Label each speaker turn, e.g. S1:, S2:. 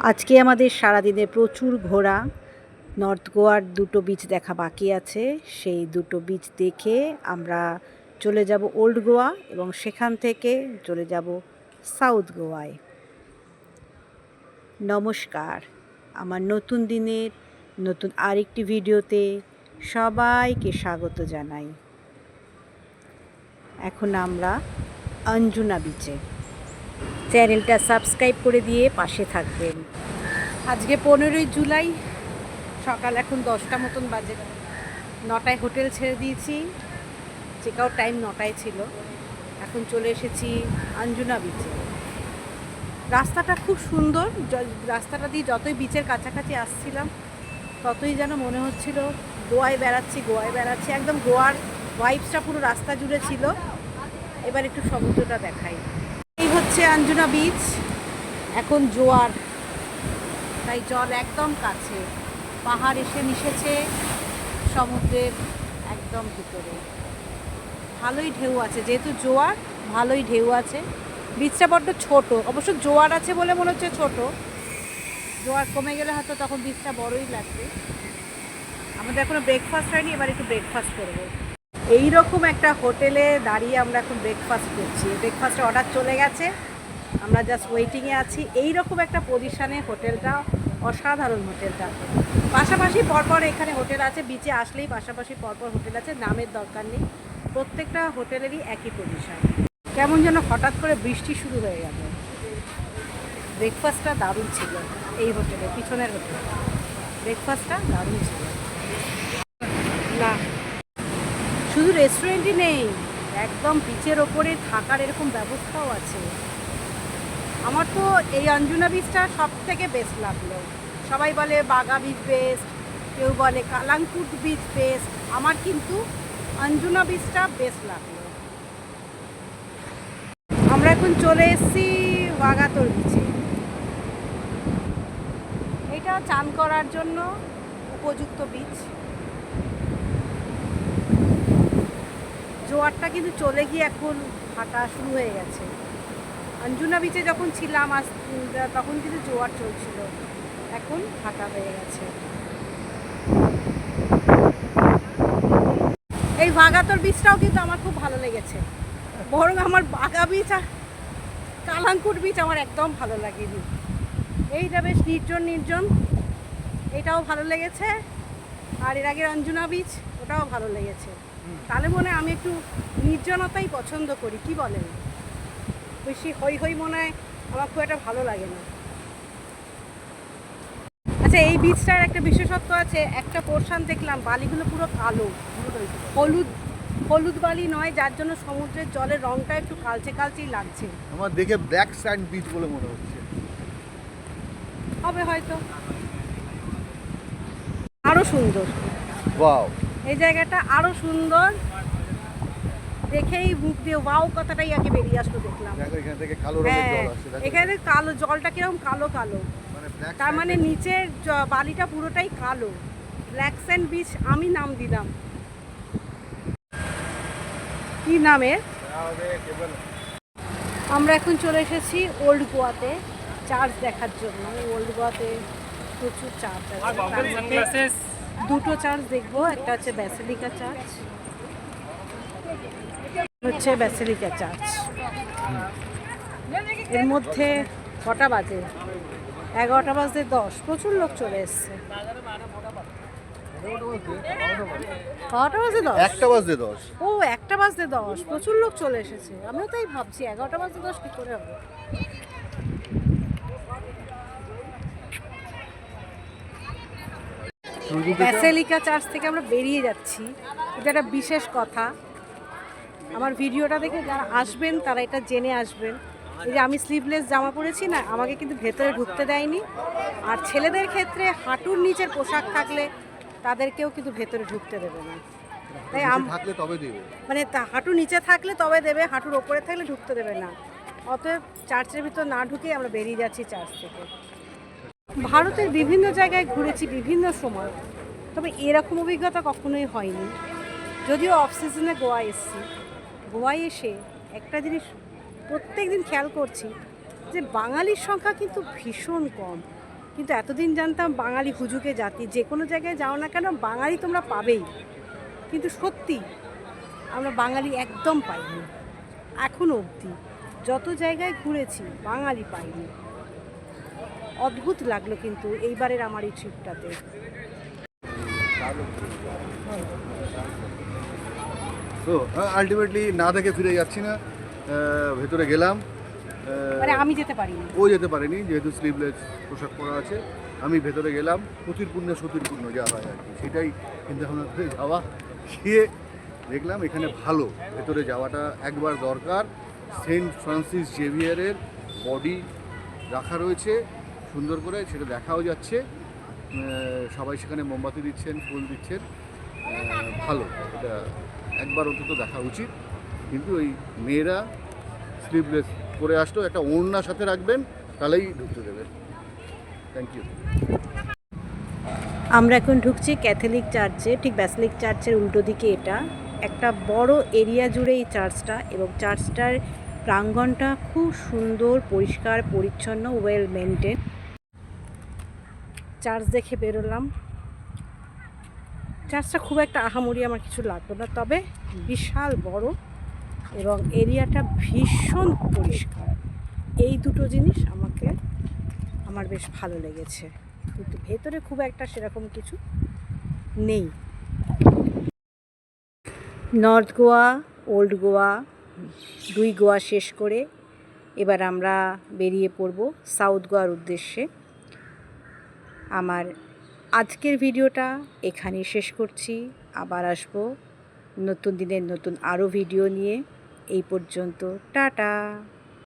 S1: আজকে আমাদের সারাদিনে প্রচুর ঘোরা। নর্থ গোয়ার দুটো বিচ দেখা বাকি আছে, সেই দুটো বিচ দেখে আমরা চলে যাব ওল্ড গোয়া এবং সেখান থেকে চলে যাব সাউথ গোয়ায়। নমস্কার, আমার নতুন দিনের নতুন আরেকটি ভিডিওতে সবাইকে স্বাগত জানাই। এখন আমরা অঞ্জুনা বিচে। চ্যানেলটা সাবস্ক্রাইব করে দিয়ে পাশে থাকবেন। আজকে 15ই জুলাই, সকাল এখন 10টা মতন বাজে। 9টায় হোটেল ছেড়ে দিয়েছি, চেক আউট টাইম 9টায় ছিল। এখন চলে এসেছি অঞ্জুনা বিচে। রাস্তাটা খুব সুন্দর, রাস্তাটা দিয়ে যতই বিচের কাছাকাছি আসছিলাম ততই যেন মনে হচ্ছিল গোয়ায় বেড়াচ্ছি। একদম গোয়ার ভাইবসটা পুরো রাস্তা জুড়ে ছিল। এবার একটু সমুদ্রটা দেখাই। এই হচ্ছে অঞ্জুনা বিচ। এখন জোয়ার, তাই জল একদম কাছে, পাহাড় এসে মিশেছে সমুদ্রের একদম ভিতরে। ভালোই ঢেউ আছে, যেহেতু জোয়ার ভালোই ঢেউ আছে। বিচটা বড্ড ছোট, অবশ্য জোয়ার আছে বলে মনে হচ্ছে ছোট, জোয়ার কমে গেলে হয়তো তখন বিচটা বড়ই লাগবে। আমাদের এখনো ব্রেকফাস্ট হয়নি, এবার একটু ব্রেকফাস্ট করবো। এইরকম একটা হোটেলে দাঁড়িয়ে আমরা এখন ব্রেকফাস্ট করছি। ব্রেকফাস্টের অর্ডার চলে গেছে, আমরা জাস্ট ওয়েটিংয়ে আছি। এইরকম একটা পজিশানে হোটেলটা, অসাধারণ হোটেলটা। পাশাপাশি পরপর এখানে হোটেল আছে, বিচে আসলেই পাশাপাশি পরপর হোটেল আছে, নামের দরকার নেই। প্রত্যেকটা হোটেলেরই একই পজিশন। কেমন যেন হঠাৎ করে বৃষ্টি শুরু হয়ে গেল। ব্রেকফাস্টটা দারুণ ছিল এই হোটেলে, পিছনের হোটেলে ব্রেকফাস্টটা দারুণ ছিল। না, শুধু রেস্টুরেন্টই নেই, একদম বিচের ওপরে থাকার এরকম ব্যবস্থাও আছে। আমার তো এই অঞ্জুনা বিচটা সব থেকে বেস্ট লাগলো। সবাই বলে বাগা বিচ বেস্ট, কেউ বলে কালাঙ্কুট বিচ বেস্ট, আমার কিন্তু অঞ্জুনা বিচটা বেস্ট লাগলো। আমরা এখন চলে এসেছি ওয়াগাতোর বিচে। এটা চান করার জন্য উপযুক্ত বিচ। জোয়ারটা কিন্তু চলে গিয়ে এখন হাঁটা শুরু হয়ে গেছে। অঞ্জুনা বিচে যখন ছিলাম তখন কিন্তু জোয়ার চলছিল, এখন হাঁটা হয়ে গেছে। এই ভাগাতর বিচটাও কিন্তু আমার খুব ভালো লেগেছে, বরং আমার বাগা বিচ আর কালাঙ্কুট বিচ আমার একদম ভালো লাগেনি। এইটা বেশ নির্জন, এটাও ভালো লেগেছে। আর এর আগের অঞ্জুনা বিচ, ওটাও ভালো লেগেছে। তাহলে মনে হয় আমি একটু নির্জনতাই পছন্দ করি, কি বলেন? বেশি হই মনে হয় আমার খুব একটা ভালো লাগে না। আচ্ছা, এই বিচটার একটা বিশেষত্ব আছে, একটা পোর্শন দেখলাম বালিগুলো পুরো কালো, হলুদ বালি নয়, যার জন্য সমুদ্রের জলের রংটা একটু কালচেই লাগছে।
S2: আমার দেখে ব্ল্যাক স্যান্ড বিচ বলে মনে হচ্ছে।
S1: হবে হয়তো। আরো সুন্দর,
S2: ওয়াও,
S1: এই জায়গাটা আরো সুন্দর। দেখেই মুখ দিয়ে ওয়াও কথাটাই আগে বেরিয়ে আসলো, দেখলাম।
S2: দেখো এখান থেকে কালো রঙের জল আসছে। দেখো
S1: এখানে কালো জলটা কিরকম কালো,
S2: মানে ব্ল্যাক,
S1: তার মানে নিচের বালিটা পুরোটাই কালো। ব্ল্যাক স্যান্ড বিচ আমি নাম দিলাম। কি নামের? আমরা এখন চলে এসেছি ওল্ড গোয়াতে চার্চ দেখার জন্য। ওল্ড গোয়াতে প্রচুর চার্চ আছে, দুটো চার্চ দেখবো। একটা হচ্ছে ব্যাসিলিকা চার্চ, ব্যাসিলিকা চার্চ। এর মধ্যে কটা বাজে? 11টা বাজতে 10। প্রচুর লোক চলে এসছে। 11টা বাজতে 10,
S2: 1টা বাজতে 10।
S1: ও 1টা বাজতে 10, প্রচুর লোক চলে এসেছে। আমিও তাই ভাবছি 11টা বাজতে 10 কি করে হবে। ব্যাসিলিকা চার্চ থেকে আমরা বেরিয়ে যাচ্ছি। এটা একটা বিশেষ কথা, আমার ভিডিওটা দেখে যারা আসবেন তারা এটা জেনে আসবেন। এই যে আমি স্লিভলেস জামা পরেছি না, আমাকে কিন্তু ভেতরে ঢুকতে দেয়নি। আর ছেলেদের ক্ষেত্রে হাঁটুর নিচের পোশাক থাকলে তাদেরকেও কিন্তু ভেতরে ঢুকতে দেবে না। তাই
S2: থাকলে তবে দেবে,
S1: মানে হাঁটু নিচে থাকলে তবে দেবে, হাঁটুর ওপরে থাকলে ঢুকতে দেবে না। অতএব চার্চের ভিতর না ঢুকে আমরা বেরিয়ে যাচ্ছি চার্চ থেকে। ভারতের বিভিন্ন জায়গায় ঘুরেছি বিভিন্ন সময়, তবে এরকম অভিজ্ঞতা কখনোই হয়নি। যদিও অফ সিজনে গোয়া এসেছি, গোয়ায় এসে একটা জিনিস প্রত্যেক দিন খেয়াল করছি যে বাঙালির সংখ্যা কিন্তু ভীষণ কম। কিন্তু এতদিন জানতাম বাঙালি হুজুকে জাতি, যে কোনো জায়গায় যাও না কেন বাঙালি তোমরা পাবেই, কিন্তু সত্যি আমরা বাঙালি একদম পাইনি এখনও অবধি। যত জায়গায় ঘুরেছি বাঙালি পাইনি। অদ্ভুত লাগলো কিন্তু এইবারের আমার এই ট্রিপটাতে।
S2: তো আলটিমেটলি না দেখে ফিরে যাচ্ছি না, ভেতরে গেলাম।
S1: মানে আমি যেতে পারিনি।
S2: ও যেতে পারেনি যেহেতু স্লিভলেস পোশাক পরা আছে। আমি ভেতরে গেলাম, সতীর পুণ্য যা হয় আর কি, সেটাই চিন্তা ভাবনা করে যাওয়া। গিয়ে দেখলাম এখানে ভালো, ভেতরে যাওয়াটা একবার দরকার। সেন্ট ফ্রান্সিস জেভিয়ারের বডি রাখা রয়েছে সুন্দর করে, সেটা দেখাও যাচ্ছে। সবাই সেখানে মোমবাতি দিচ্ছেন, ফুল দিচ্ছেন, ভালো। এটা একবার অন্তত দেখা উচিত। কিন্তু এই মেয়েরা স্লিভলেস পরে আসলেও একটা ওড়না সাথে রাখবেন, তাহলেই ঢুকতে দেবে। Thank you.
S1: আমরা এখন ঢুকছি ক্যাথলিক চার্চে, ঠিক ব্যাসিলিক চার্চের উল্টো দিকে। এটা একটা বড় এরিয়া জুড়ে এই চার্চটা, এবং চার্চটার প্রাঙ্গণটা খুব সুন্দর, পরিষ্কার পরিচ্ছন্ন, ওয়েল মেনটেন। চার্চ দেখে বেরোলাম। চার্চটা খুব একটা আহামরি আমার কিছু লাগলো না, তবে বিশাল বড় এবং এরিয়াটা ভীষণ পরিষ্কার। এই দুটো জিনিস আমার বেশ ভালো লেগেছে, কিন্তু ভেতরে খুব একটা সেরকম কিছু নেই। নর্থ গোয়া, ওল্ড গোয়া, দুই গোয়া শেষ করে এবার আমরা বেরিয়ে পড়ব সাউথ গোয়ার উদ্দেশ্যে। আমার আজকের ভিডিওটা এখানেই শেষ করছি। আবার আসবো নতুন দিনের নতুন আরও ভিডিও নিয়ে। এই পর্যন্ত টাটা।